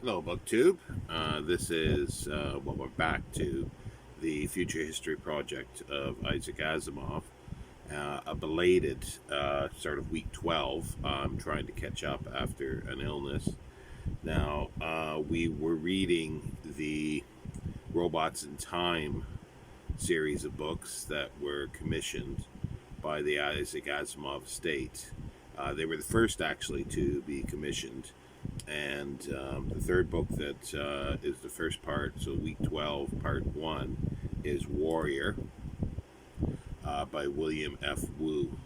Hello, BookTube. This is, we're back to the Future History Project of Isaac Asimov. A belated sort of week 12. I'm trying to catch up after an illness. Now, we were reading the Robots in Time series of books that were commissioned by the Isaac Asimov estate. They were the first, actually, to be commissioned, and the third book that is the first part, so week 12, part 1, is Warrior by William F. Wu.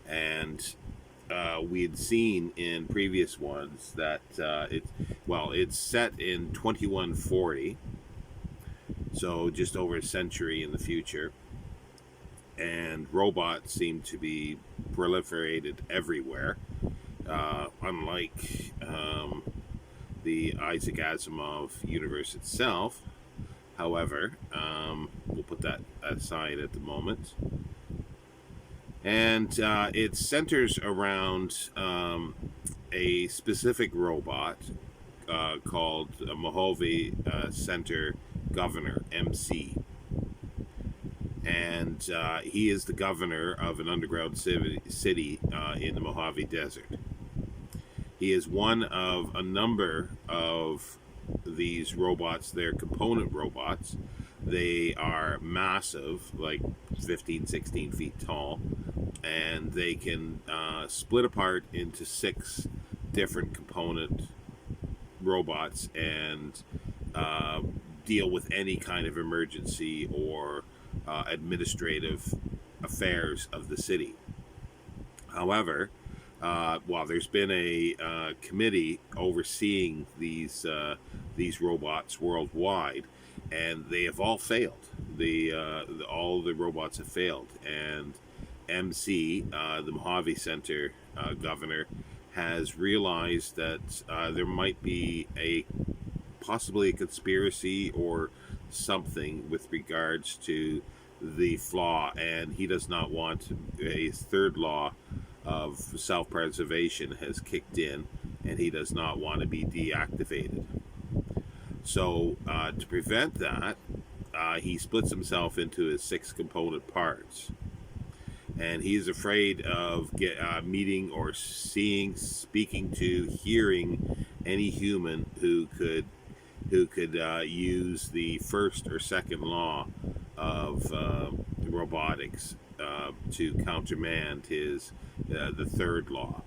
And we had seen in previous ones that it's set in 2140, so just over a century in the future, and robots seem to be proliferated everywhere. Unlike the Isaac Asimov universe itself, however, we'll put that aside at the moment. And it centers around a specific robot called Mojave Center Governor, MC. And he is the governor of an underground city in the Mojave Desert. He is one of a number of these robots. They're component robots. They are massive, like 15, 16 feet tall, and they can split apart into 6 different component robots and deal with any kind of emergency or administrative affairs of the city. However, while there's been a committee overseeing these robots worldwide, and they have all failed. All the robots have failed, and MC, the Mojave Center governor, has realized that there might be possibly a conspiracy or something with regards to the flaw, and he does not want a third law of self-preservation has kicked in, and he does not want to be deactivated. So to prevent that, he splits himself into his 6 component parts, and he's afraid of meeting or seeing, speaking to, hearing any human who could use the first or second law of robotics to countermand the third law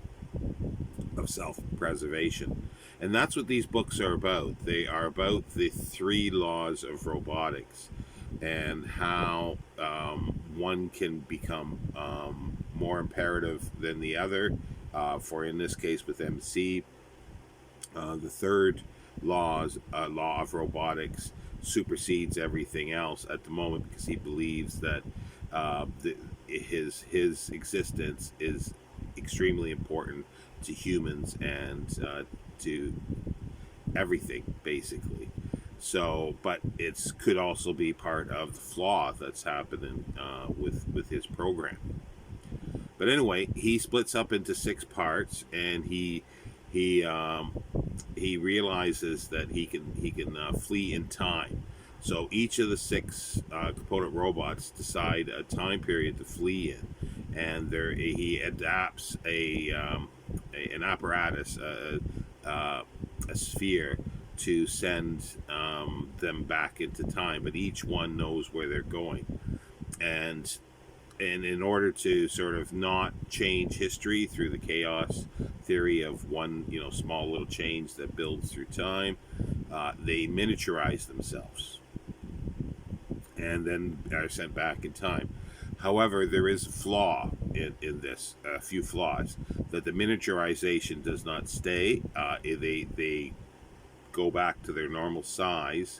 of self-preservation. And that's what these books are about. They are about the 3 laws of robotics and how one can become more imperative than the other. For in this case with MC, the third law of robotics supersedes everything else at the moment, because he believes that his existence is extremely important to humans and to everything, basically. So, but it could also be part of the flaw that's happening with his program. But anyway, he splits up into 6 parts, and he realizes that he can flee in time. So each of the 6 component robots decide a time period to flee in, and he adapts an apparatus, a sphere, to send them back into time. But each one knows where they're going, and in order to sort of not change history through the chaos theory of one small little change that builds through time, they miniaturize themselves and then are sent back in time. However, there is a flaw in this, a few flaws, that the miniaturization does not stay. They go back to their normal size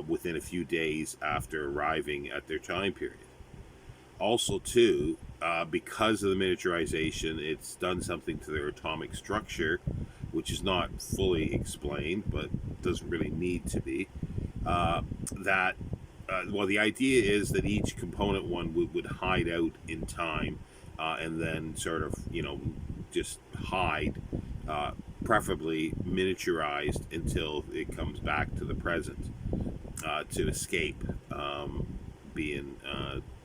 within a few days after arriving at their time period. Also, too, because of the miniaturization, it's done something to their atomic structure, which is not fully explained, but doesn't really need to be. The idea is that each component one would hide out in time, and then sort of, just hide preferably miniaturized until it comes back to the present, to escape being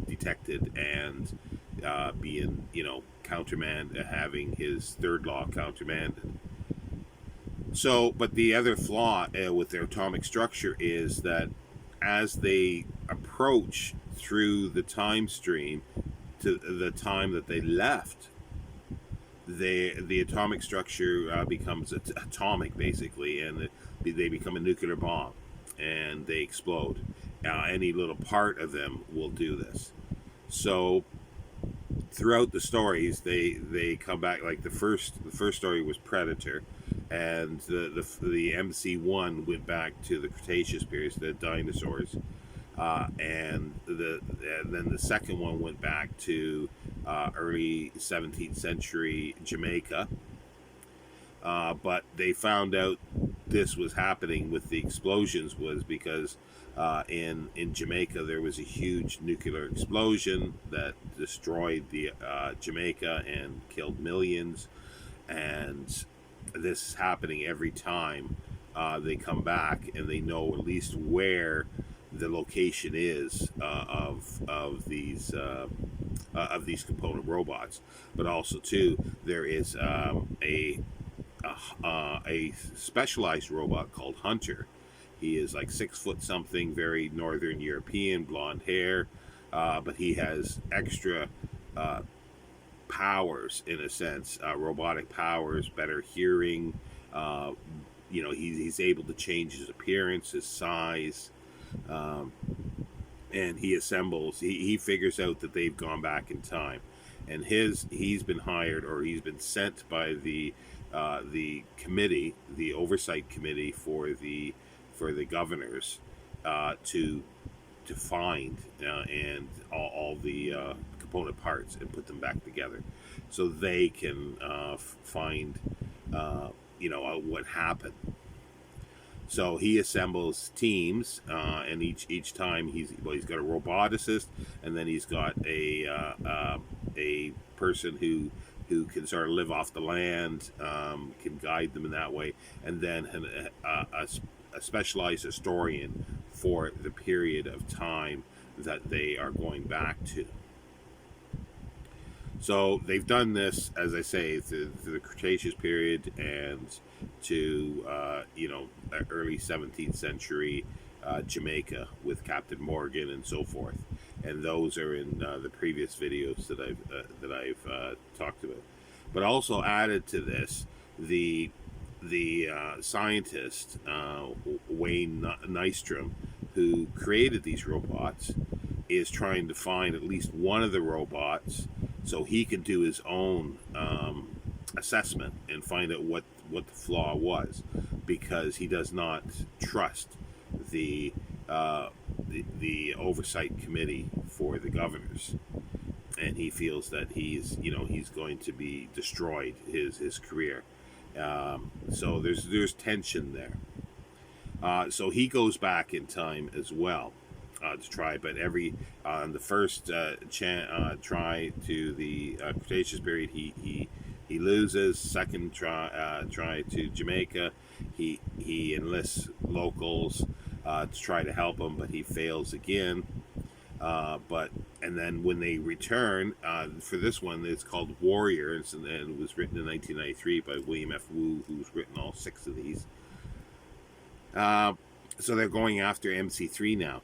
detected and being, countermand, having his third law countermanded. So, but the other flaw with their atomic structure is that as they approach through the time stream to the time that they left, the atomic structure becomes atomic, basically, and they become a nuclear bomb, and they explode. Any little part of them will do this. So throughout the stories, they come back. Like the first story was Predator, and the MC1 went back to the Cretaceous period, the dinosaurs, and then the second one went back to early 17th century Jamaica. But they found out this was happening with the explosions was because in Jamaica there was a huge nuclear explosion that destroyed the Jamaica and killed millions, and this is happening every time they come back, and they know at least where the location is of these component robots. But also too, there is a specialized robot called Hunter. He is like 6 foot something, very Northern European, blonde hair, but he has extra powers, in a sense, robotic powers, better hearing. He's able to change his appearance, his size, and he assembles. He figures out that they've gone back in time, and he's been hired, or he's been sent by the committee, the oversight committee for the governors, to find and all the component parts and put them back together, so they can find what happened. So he assembles teams, and each time he's got a roboticist, and then he's got a person who can sort of live off the land, can guide them in that way, and then a specialized historian for the period of time that they are going back to. So they've done this, as I say, through the Cretaceous period and to early 17th century Jamaica with Captain Morgan and so forth, and those are in the previous videos that I've talked about. But also added to this, the scientist Wayne Nystrom, who created these robots, is trying to find at least one of the robots so he can do his own assessment and find out what the flaw was, because he does not trust the oversight committee for the governors, and he feels that he's going to be destroyed, his career. So there's tension there. So he goes back in time as well to try, but on the first try to the Cretaceous period, he loses. Second try to Jamaica, he enlists locals to try to help him, but he fails again. And then when they return for this one, it's called Warrior, and it was written in 1993 by William F. Wu, who's written all 6 of these. So they're going after MC3 now,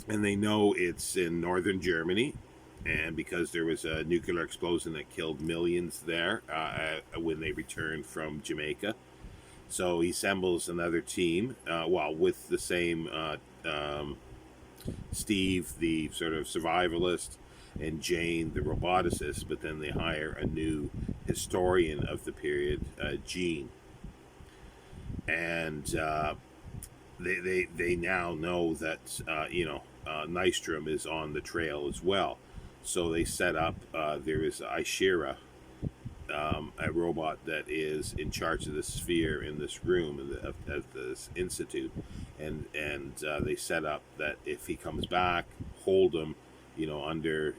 and they know it's in northern Germany, and because there was a nuclear explosion that killed millions there when they returned from Jamaica. So he assembles another team, with the same Steve, the sort of survivalist, and Jane, the roboticist, but then they hire a new historian of the period, Gene. And they now know that Nystrom is on the trail as well. So they set up, there is Ishira, a robot that is in charge of the sphere in this room at this institute, and they set up that if he comes back, hold him, under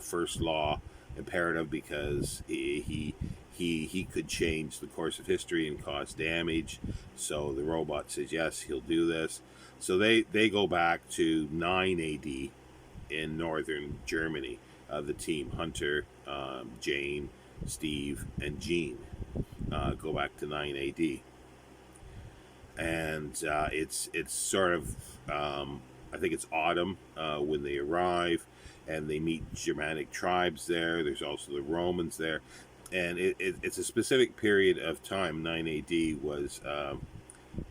first law imperative, because he he could change the course of history and cause damage. So the robot says yes, he'll do this. So they go back to 9 AD in northern Germany. The team Hunter, Jane, Steve, and Jean go back to 9 AD, and it's sort of I think it's autumn when they arrive, and they meet Germanic tribes there. There's also the Romans there, and it's a specific period of time. 9 AD was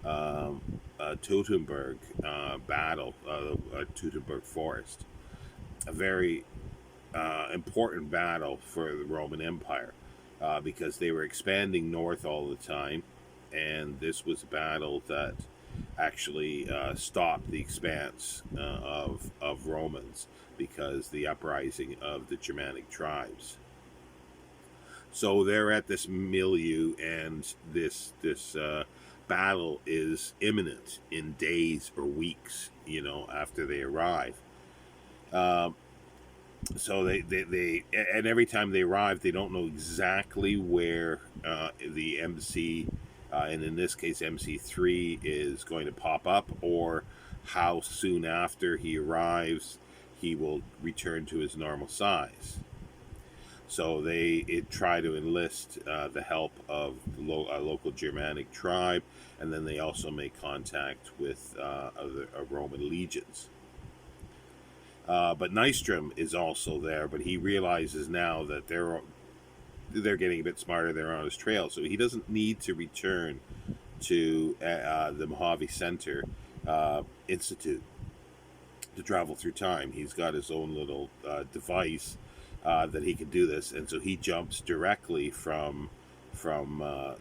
Teutoburg battle, Teutoburg Forest, a very important battle for the Roman Empire because they were expanding north all the time, and this was a battle that actually stopped the expanse of Romans because the uprising of the Germanic tribes. So they're at this milieu, and this battle is imminent in days or weeks, after they arrive. So they and every time they arrive, they don't know exactly where the MC, and in this case MC3, is going to pop up, or how soon after he arrives he will return to his normal size. So they try to enlist the help of a local Germanic tribe, and then they also make contact with other Roman legions. But Nystrom is also there, but he realizes now that they're getting a bit smarter. They're on his trail, so he doesn't need to return to the Mojave Center Institute to travel through time. He's got his own little device that he can do this, and so he jumps directly from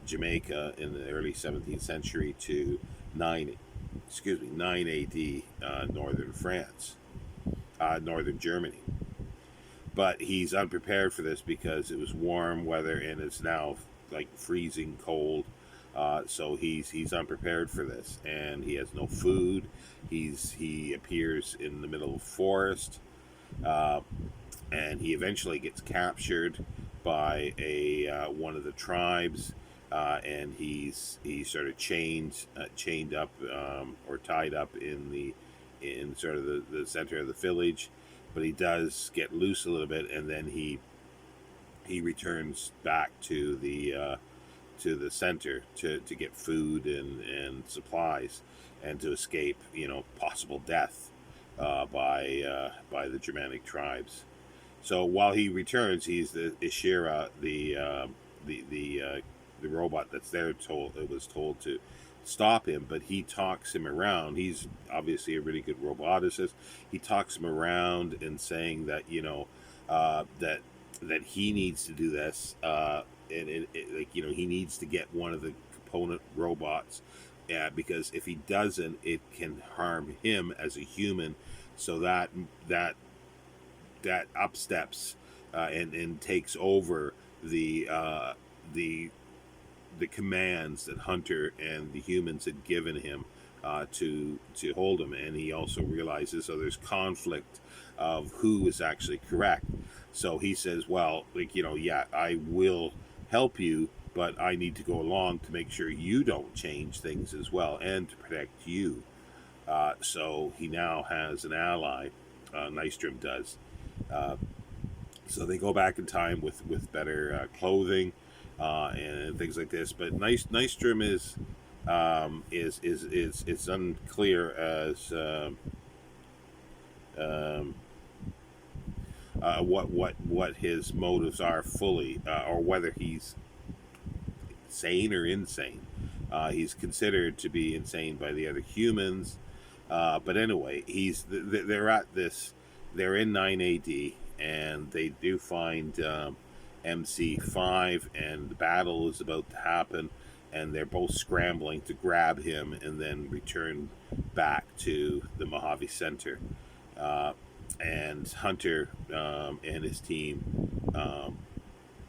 Jamaica in the early 17th century to 9 AD, northern France. Northern Germany. But he's unprepared for this because it was warm weather and it's now like freezing cold. So he's unprepared for this, and he has no food. He appears in the middle of a forest, and he eventually gets captured by one of the tribes, and he's sort of chained up or tied up in sort of the center of the village, but he does get loose a little bit, and then he returns back to the center to get food and supplies, and to escape possible death by the Germanic tribes. So while he returns, he's the Ishira, the robot that's there was told to stop him, but he talks him around. He's obviously a really good roboticist. He talks him around and saying that that he needs to do this, and he needs to get one of the component robots, because if he doesn't, it can harm him as a human. So that upsteps and takes over the commands that Hunter and the humans had given him to hold him. And he also realizes, so there's conflict of who is actually correct. So he says, well, I will help you, but I need to go along to make sure you don't change things as well, and to protect you. So he now has an ally, Nystrom does. So they go back in time with better clothing, and things like this. But Nystrom is it's unclear as what his motives are fully, or whether he's sane or insane. He's considered to be insane by the other humans, but anyway, they're in 9 AD, and they do find MC5, and the battle is about to happen, and they're both scrambling to grab him and then return back to the Mojave Center. And Hunter and his team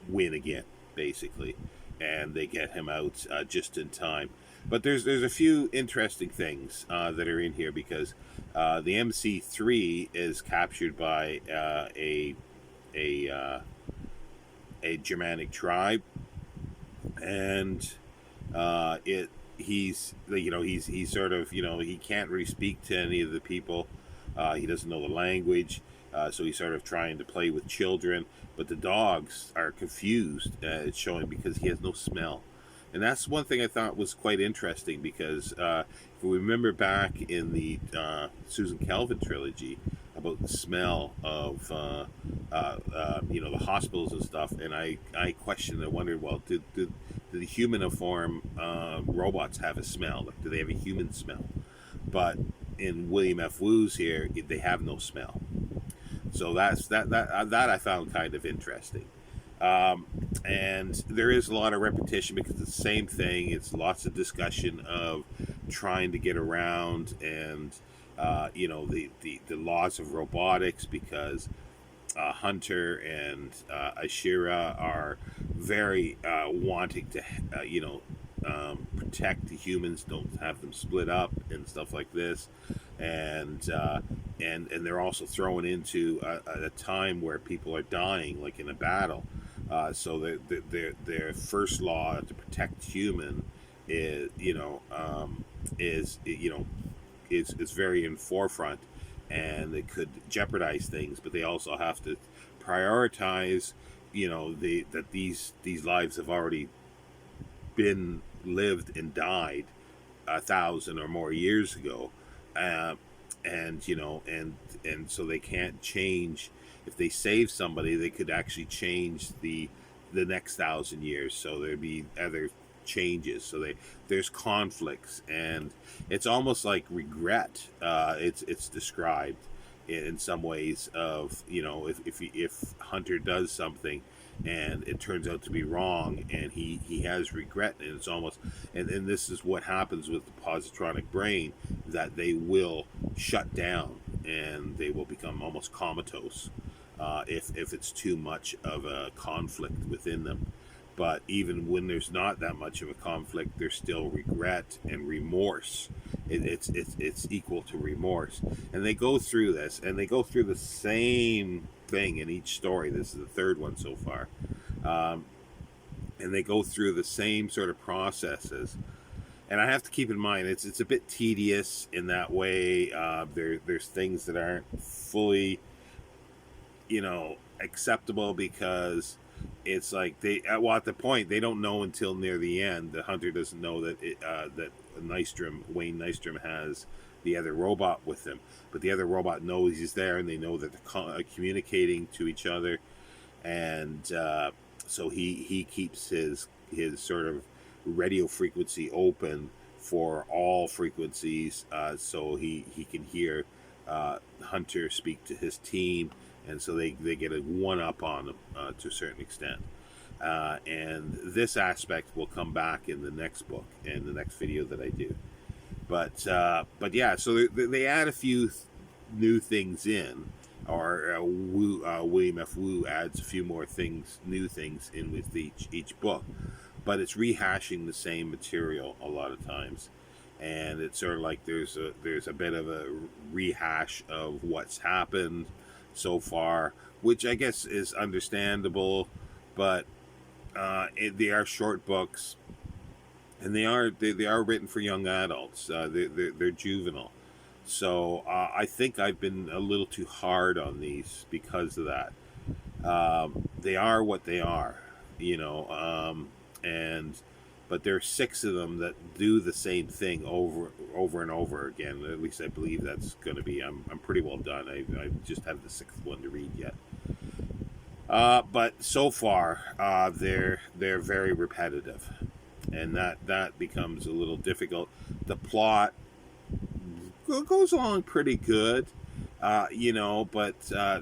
win again, basically, and they get him out just in time. But there's a few interesting things that are in here, because the MC3 is captured by a Germanic tribe, and it he's sort of, he can't really speak to any of the people. He doesn't know the language, so he's sort of trying to play with children. But the dogs are confused. It's showing because he has no smell, and that's one thing I thought was quite interesting because if we remember back in the Susan Calvin trilogy about the smell of the hospitals and stuff, and I questioned and wondered, well, did the humaniform robots have a smell? Like, do they have a human smell? But in William F. Wu's here, they have no smell. So that I found kind of interesting. And there is a lot of repetition because it's the same thing. It's lots of discussion of trying to get around and the laws of robotics, because Hunter and Ashira are very wanting to protect the humans, don't have them split up and stuff like this, and they're also thrown into a time where people are dying, like in a battle. So their first law to protect human is is very in forefront, and it could jeopardize things. But they also have to prioritize, that these lives have already been lived and died 1,000 or more years ago, uh, and so they can't change. If they save somebody, they could actually change the next 1,000 years. So there'd be other changes. So there's conflicts, and it's almost like regret. It's described in some ways of, if Hunter does something and it turns out to be wrong, and he has regret, and it's almost, and this is what happens with the positronic brain, that they will shut down and they will become almost comatose if it's too much of a conflict within them. But even when there's not that much of a conflict, there's still regret and remorse. It's equal to remorse, and they go through this, and they go through the same thing in each story. This is the third one so far, and they go through the same sort of processes. And I have to keep in mind, it's a bit tedious in that way. There's things that aren't fully, acceptable, because it's like at the point, they don't know until near the end. The Hunter doesn't know that Wayne Nystrom has the other robot with him, but the other robot knows he's there, and they know that they're communicating to each other, and so he keeps his sort of radio frequency open for all frequencies, so he can hear Hunter speak to his team, and so they get a one up on them to a certain extent. And this aspect will come back in the next book and the next video that I do. But yeah, so they add a few new things in, or William F. Wu adds a few more new things in with each book, but it's rehashing the same material a lot of times, and it's sort of like there's a bit of a rehash of what's happened so far, which I guess is understandable, but they are short books, and they are written for young adults. They're juvenile, so I think I've been a little too hard on these because of that. They are what they are, and but there are 6 of them that do the same thing over and over again. At least I believe that's going to be. I'm pretty well done. I just have the 6th one to read yet. But so far, they're very repetitive, and that becomes a little difficult. The plot goes along pretty good, but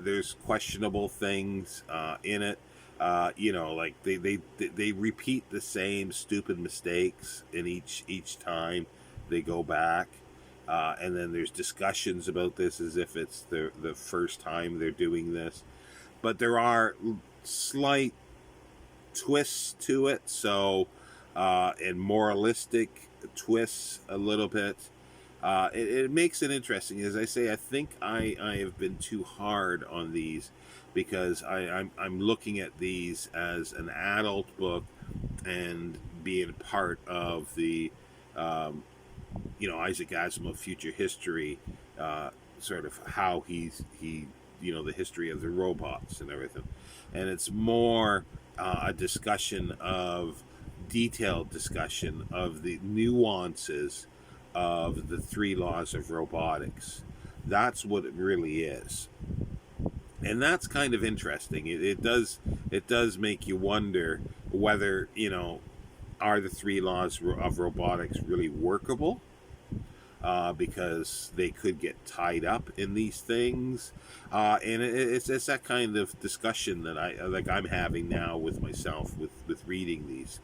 there's questionable things in it. Like they repeat the same stupid mistakes in each time they go back, and then there's discussions about this as if it's the first time they're doing this. But there are slight twists to it, so and moralistic twists a little bit. It makes it interesting. As I say, I think I have been too hard on these, because I'm looking at these as an adult book, and being part of the Isaac Asimov future history, sort of how he the history of the robots and everything, and it's more a discussion of detailed discussion of the nuances of the three laws of robotics. That's what it really is, and that's kind of interesting. It does make you wonder whether are the three laws of robotics really workable, because they could get tied up in these things, and it's that kind of discussion that I'm having now with myself with reading these.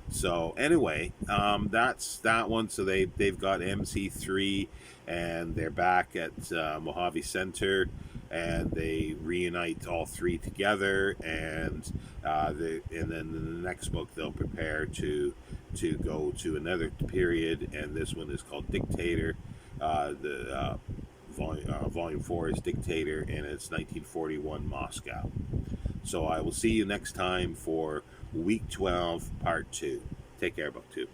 So anyway, that's that one. So they've got MC3, and they're back at Mojave Center, and they reunite all three together, and and then in the next book they'll prepare to go to another period, and this one is called Dictator. The volume 4 is Dictator, and it's 1941 Moscow. So I will see you next time for week 12, part 2. Take care, Book 2.